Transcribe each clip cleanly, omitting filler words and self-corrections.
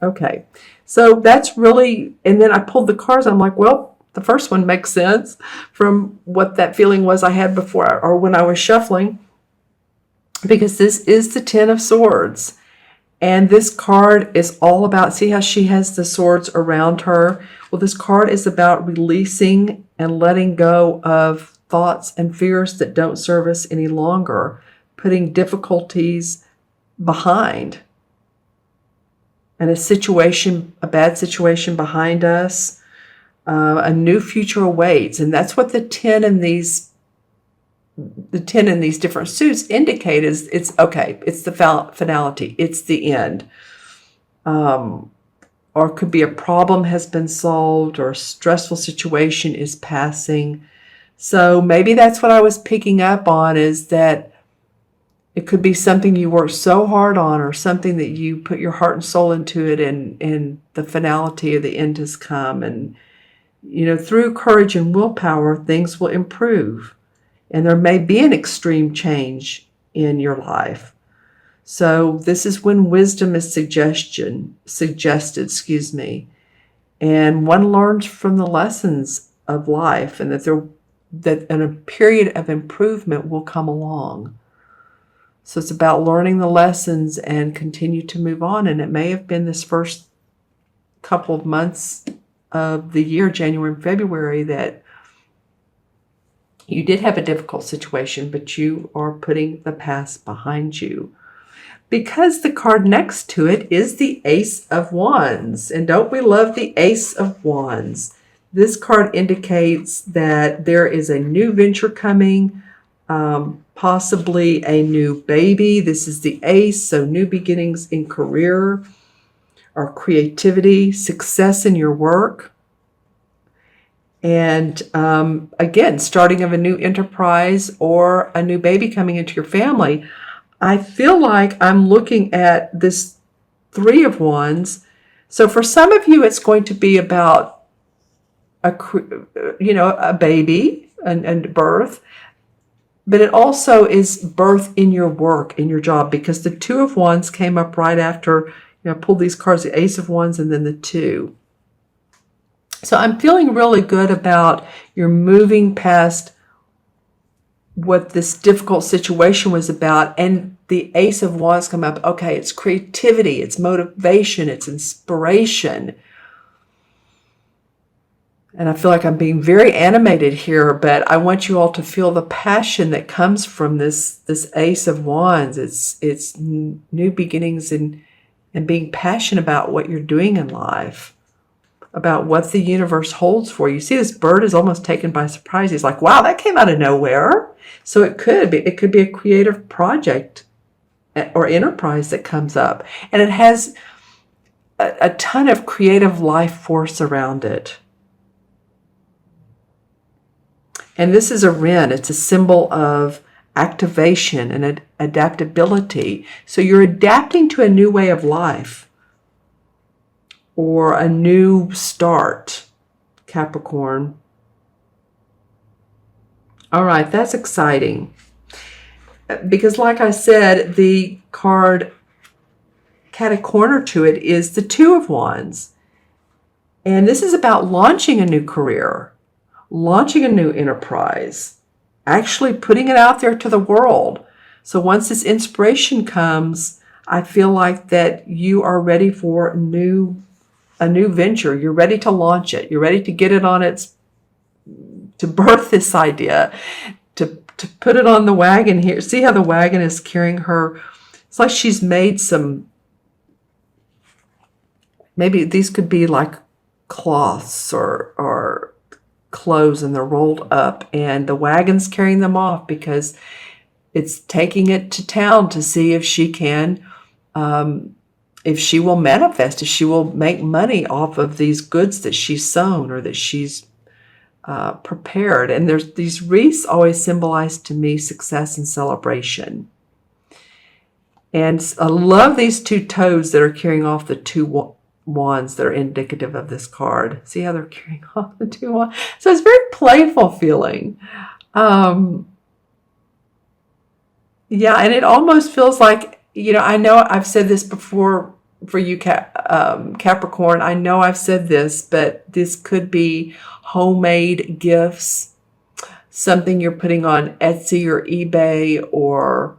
Okay. So that's really, and then I pulled the cards. I'm like, well, the first one makes sense from what that feeling was I had before or when I was shuffling, because this is the Ten of Swords. And this card is all about, see how she has the swords around her? Well, this card is about releasing and letting go of thoughts and fears that don't serve us any longer, putting difficulties behind, and a bad situation behind us. A new future awaits. And that's what the 10 in these different suits indicate is it's okay. It's the finality. It's the end. Or it could be a problem has been solved or a stressful situation is passing. So maybe that's what I was picking up on, is that it could be something you worked so hard on or something that you put your heart and soul into it, and the finality of the end has come. And, through courage and willpower, things will improve. And there may be an extreme change in your life. So this is when wisdom is suggested, and one learns from the lessons of life, and that a period of improvement will come along. So it's about learning the lessons and continue to move on. And it may have been this first couple of months of the year, January and February, that you did have a difficult situation, but you are putting the past behind you. Because the card next to it is the Ace of Wands. And don't we love the Ace of Wands? This card indicates that there is a new venture coming, possibly a new baby. This is the Ace, so new beginnings in career or creativity, success in your work. And again, starting of a new enterprise or a new baby coming into your family. I feel like I'm looking at this Three of Wands. So for some of you, it's going to be about a baby and birth. But it also is birth in your work, in your job, because the Two of Wands came up right after, I pulled these cards, the Ace of Wands and then the Two. So I'm feeling really good about you're moving past what this difficult situation was about, and the Ace of Wands come up. Okay, it's creativity, it's motivation, it's inspiration. And I feel like I'm being very animated here, but I want you all to feel the passion that comes from this Ace of Wands. It's new beginnings and being passionate about what you're doing in life, about what the universe holds for you. See, this bird is almost taken by surprise. He's like, wow, that came out of nowhere. So it could be a creative project or enterprise that comes up. And it has a ton of creative life force around it. And this is a wren. It's a symbol of activation and adaptability. So you're adapting to a new way of life or a new start, Capricorn. All right, that's exciting. Because like I said, the card cat a corner to it is the Two of Wands. And this is about launching a new career, launching a new enterprise, actually putting it out there to the world. So once this inspiration comes, I feel like that you are ready for a new venture. You're ready to launch it. You're ready to get it on to birth this idea, to put it on the wagon here. See how the wagon is carrying her. It's like she's made maybe these could be like cloths or clothes, and they're rolled up, and the wagon's carrying them off because it's taking it to town to see if she can, if she will manifest, if she will make money off of these goods that she's sewn or that she's prepared. And there's these wreaths always symbolize to me success and celebration. And I love these two toads that are carrying off the two wands that are indicative of this card. See how they're carrying off the two wands? So it's very playful feeling. Yeah, and it almost feels like, I know I've said this before for you, Capricorn. I know I've said this, but this could be homemade gifts, something you're putting on Etsy or eBay, or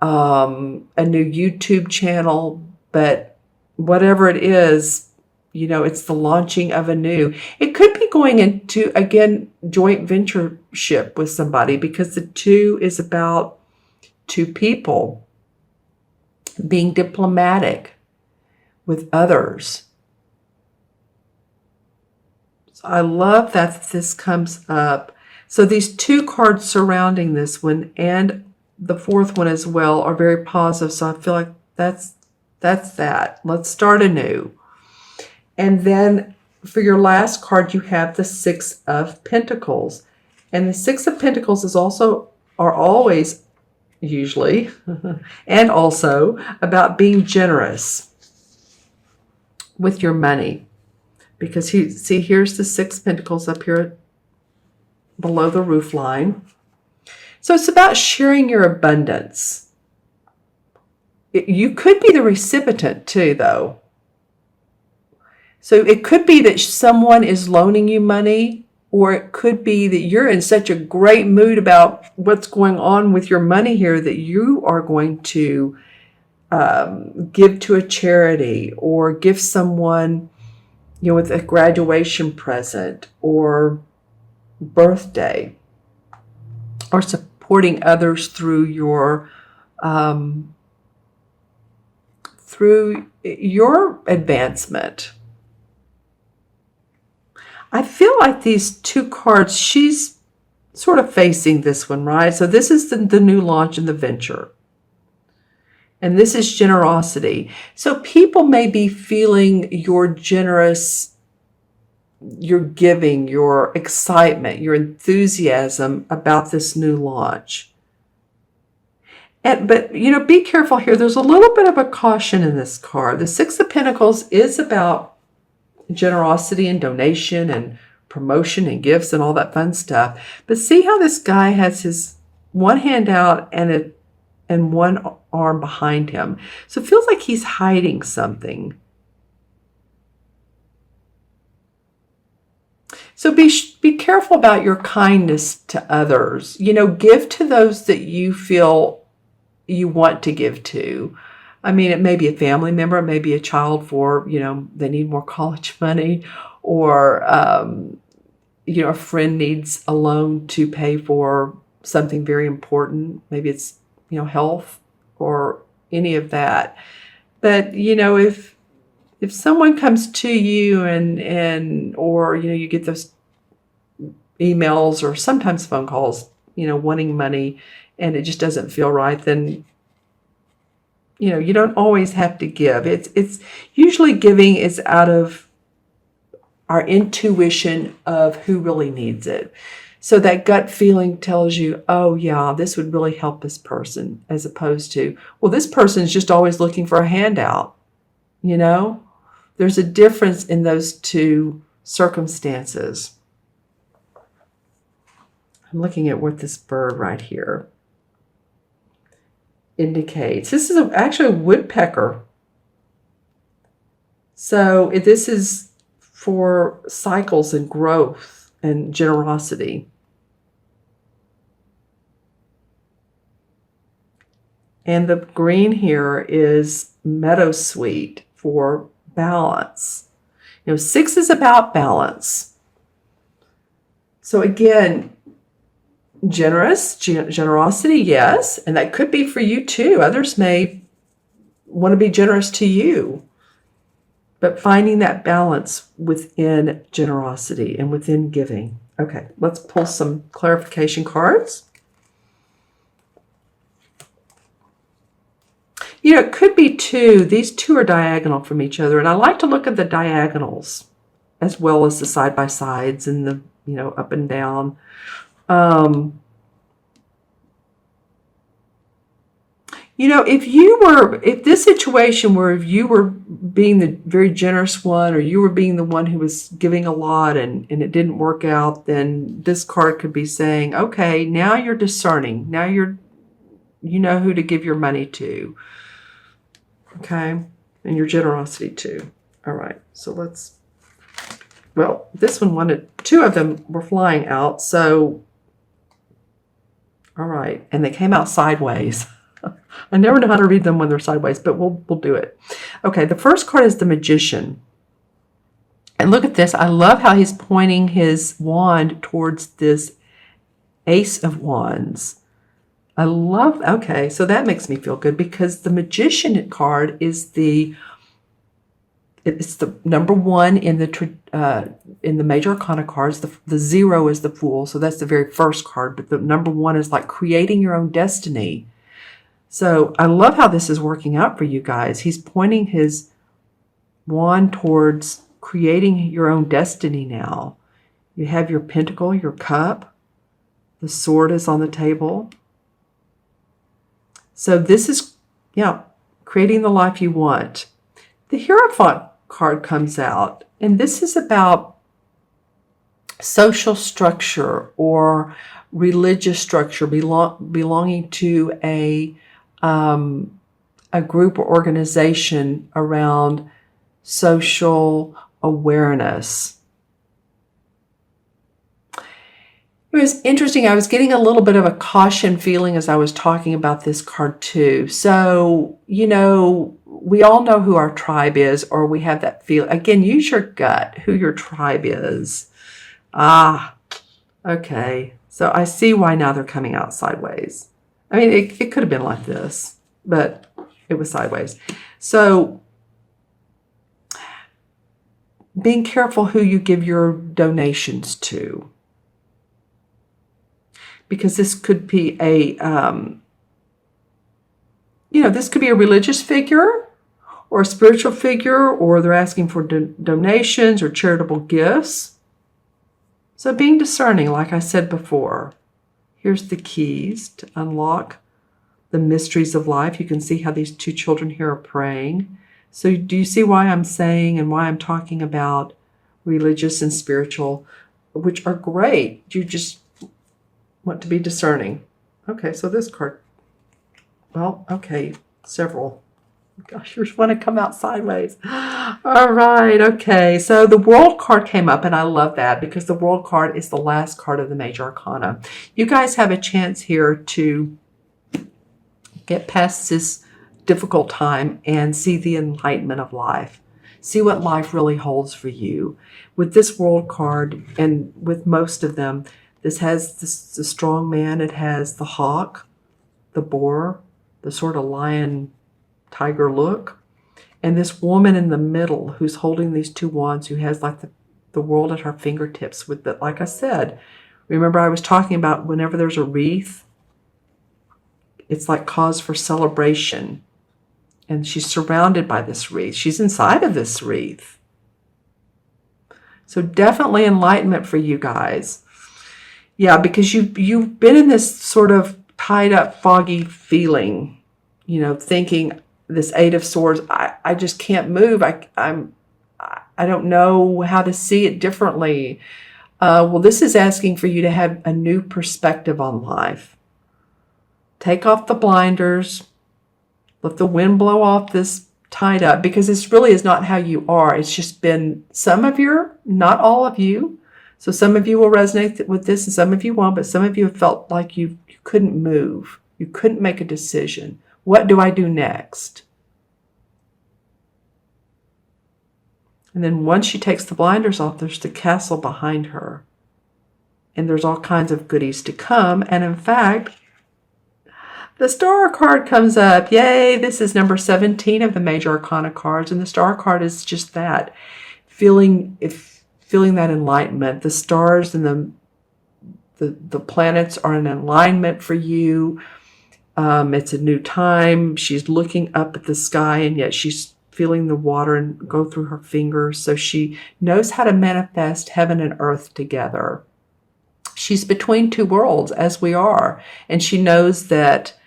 a new YouTube channel. But whatever it is, it's the launching of a new. It could be going into, again, joint ventureship with somebody, because the 2 is about 2 people being diplomatic with others. So I love that this comes up. So these 2 cards surrounding this one and the 4th one as well are very positive. So I feel like that's that. Let's start anew. And then for your last card, you have the 6 of Pentacles. And the 6 of Pentacles are always, usually, and also about being generous with your money. Because here's the 6 Pentacles up here below the roof line. So it's about sharing your abundance. You could be the recipient too, though. So it could be that someone is loaning you money, or it could be that you're in such a great mood about what's going on with your money here that you are going to give to a charity, or give someone, with a graduation present or birthday, or supporting others through your advancement. I feel like these 2 cards, she's sort of facing this one, right? So this is the new launch in the venture. And this is generosity. So people may be feeling your generous, your giving, your excitement, your enthusiasm about this new launch. But be careful here. There's a little bit of a caution in this card. The 6 of Pentacles is about generosity and donation and promotion and gifts and all that fun stuff. But see how this guy has his one hand out and one arm behind him. So it feels like he's hiding something. So be careful about your kindness to others. Give to those that you feel you want to give to. I mean, it may be a family member, it may be a child for, they need more college money, or, a friend needs a loan to pay for something very important. Maybe it's, health or any of that. But, if someone comes to you or, you get those emails or sometimes phone calls, wanting money, and it just doesn't feel right, then you don't always have to give. It's usually giving is out of our intuition of who really needs it. So that gut feeling tells you, oh yeah, this would really help this person, as opposed to, well, this person is just always looking for a handout. There's a difference in those 2 circumstances. I'm looking at what this bird right here indicates. This is actually a woodpecker. So this is for cycles and growth and generosity. And the green here is meadowsweet for balance. 6 is about balance. So again, generosity, yes, and that could be for you too. Others may want to be generous to you, but finding that balance within generosity and within giving. Okay, let's pull some clarification cards. It could be 2. These 2 are diagonal from each other, and I like to look at the diagonals as well as the side-by-sides and the, up and down. If this situation where if you were being the very generous one, or you were being the one who was giving a lot and it didn't work out, then this card could be saying, okay, now you're discerning. Now you know who to give your money to. Okay. And your generosity too. All right, so well, this one wanted, two of them were flying out, so, all right, and they came out sideways. I never know how to read them when they're sideways, but we'll do it. Okay, the first card is the Magician. And look at this. I love how he's pointing his wand towards this Ace of Wands. I love, okay, so that makes me feel good because the Magician card is it's the number one in the major arcana cards. The 0 is the Fool, so that's the very first card, but the number 1 is like creating your own destiny. So I love how this is working out for you guys. He's pointing his wand towards creating your own destiny now. You have your pentacle, your cup, the sword is on the table. So this is, creating the life you want. The Hierophant card comes out, and this is about social structure or religious structure, belonging to a group or organization around social awareness. It was interesting. I was getting a little bit of a caution feeling as I was talking about this card too. So, we all know who our tribe is, or we have that feel. Again, use your gut, who your tribe is. Okay. So I see why now they're coming out sideways. I mean, it could have been like this, but it was sideways. So being careful who you give your donations to. Because this could be this could be a religious figure or a spiritual figure, or they're asking for donations or charitable gifts. So being discerning, like I said before, here's the keys to unlock the mysteries of life. You can see how these two children here are praying. So do you see why I'm saying and why I'm talking about religious and spiritual, which are great? You just want to be discerning. Okay, so this card, well, okay, several. Gosh, yours want to come out sideways. All right, okay. So the World card came up, and I love that because the World card is the last card of the major arcana. You guys have a chance here to get past this difficult time and see the enlightenment of life. See what life really holds for you. With this World card, and with most of them, this has the strong man. It has the hawk, the boar, the sort of lion tiger look, and this woman in the middle who's holding these two wands, who has like the world at her fingertips. With that, like I said, remember I was talking about whenever there's a wreath, it's like cause for celebration, and she's surrounded by this wreath. She's inside of this wreath. So definitely enlightenment for you guys. Yeah, because you've been in this sort of tied up, foggy feeling, thinking this 8 of Swords, I just can't move. I don't know how to see it differently. Well, this is asking for you to have a new perspective on life. Take off the blinders. Let the wind blow off this tied up, because this really is not how you are. It's just been some of your, not all of you. So some of you will resonate with this and some of you won't, but some of you have felt like you couldn't move. You couldn't make a decision. What do I do next? And then once she takes the blinders off, there's the castle behind her. And there's all kinds of goodies to come. And in fact, the Star card comes up. Yay, this is number 17 of the major arcana cards. And the Star card is just that. Feeling that enlightenment. The stars and the planets are in alignment for you. It's a new time. She's looking up at the sky, and yet she's feeling the water and go through her fingers. So she knows how to manifest heaven and earth together. She's between two worlds, as we are. And she knows that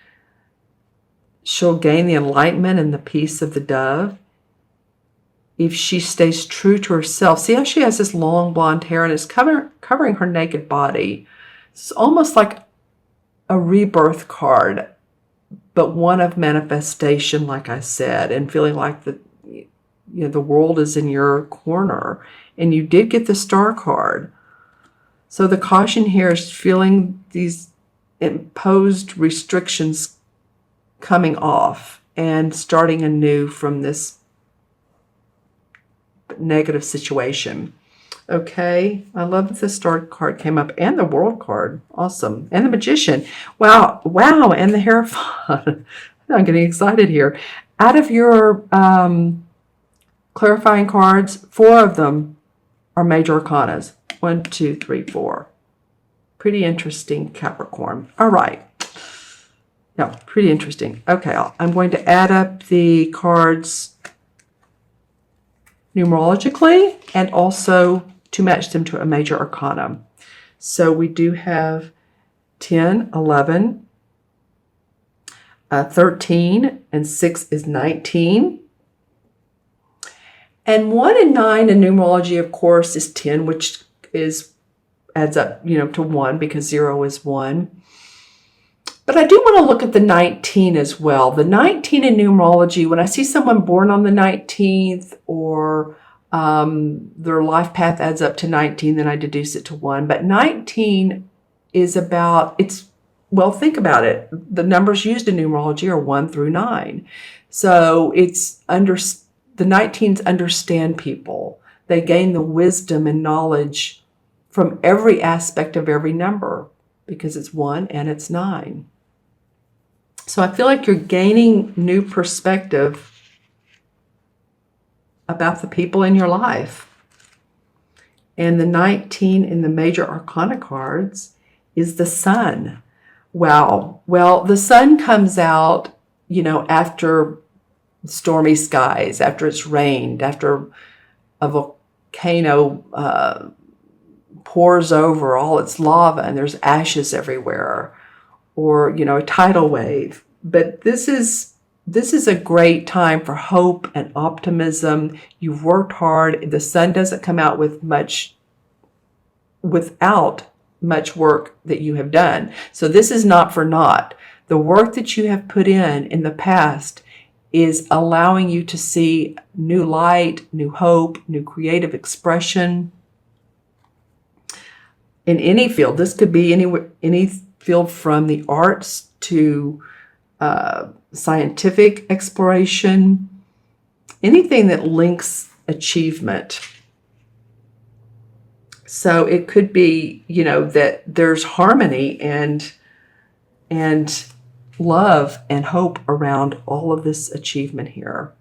she'll gain the enlightenment and the peace of the dove if she stays true to herself. See how she has this long blonde hair and it's covering her naked body. It's almost like a rebirth card, but one of manifestation, like I said, and feeling like that, the world is in your corner. And you did get the Star card. So the caution here is feeling these imposed restrictions coming off and starting anew from this negative situation. Okay, I love that the Star card came up and the World card. Awesome. And the Magician. Wow, and the Hierophant. I'm getting excited here. Out of your clarifying cards, 4 of them are major arcanas. 1, 2, 3, 4. Pretty interesting, Capricorn. All right. Yeah, pretty interesting. Okay, I'm going to add up the cards numerologically and also to match them to a major arcana. So we do have 10, 11, 13, and 6 is 19. And 1 and 9 in numerology, of course, is 10, which adds up, to 1 because 0 is 1. But I do want to look at the 19 as well. The 19 in numerology, when I see someone born on the 19th or their life path adds up to 19, then I deduce it to 1. But 19 is about, think about it. The numbers used in numerology are 1 through 9. So the 19s understand people. They gain the wisdom and knowledge from every aspect of every number because it's 1 and it's 9. So I feel like you're gaining new perspective about the people in your life. And the 19 in the major arcana cards is the Sun. Wow. Well, the Sun comes out, after stormy skies, after it's rained, after a volcano pours over all its lava and there's ashes everywhere, or a tidal wave. But this is a great time for hope and optimism. You've worked hard. The Sun doesn't come out without much work that you have done. So this is not for naught. The work that you have put in the past is allowing you to see new light, new hope, new creative expression in any field. This could be any field from the arts to scientific exploration, anything that links achievement. So it could be, that there's harmony and love and hope around all of this achievement here.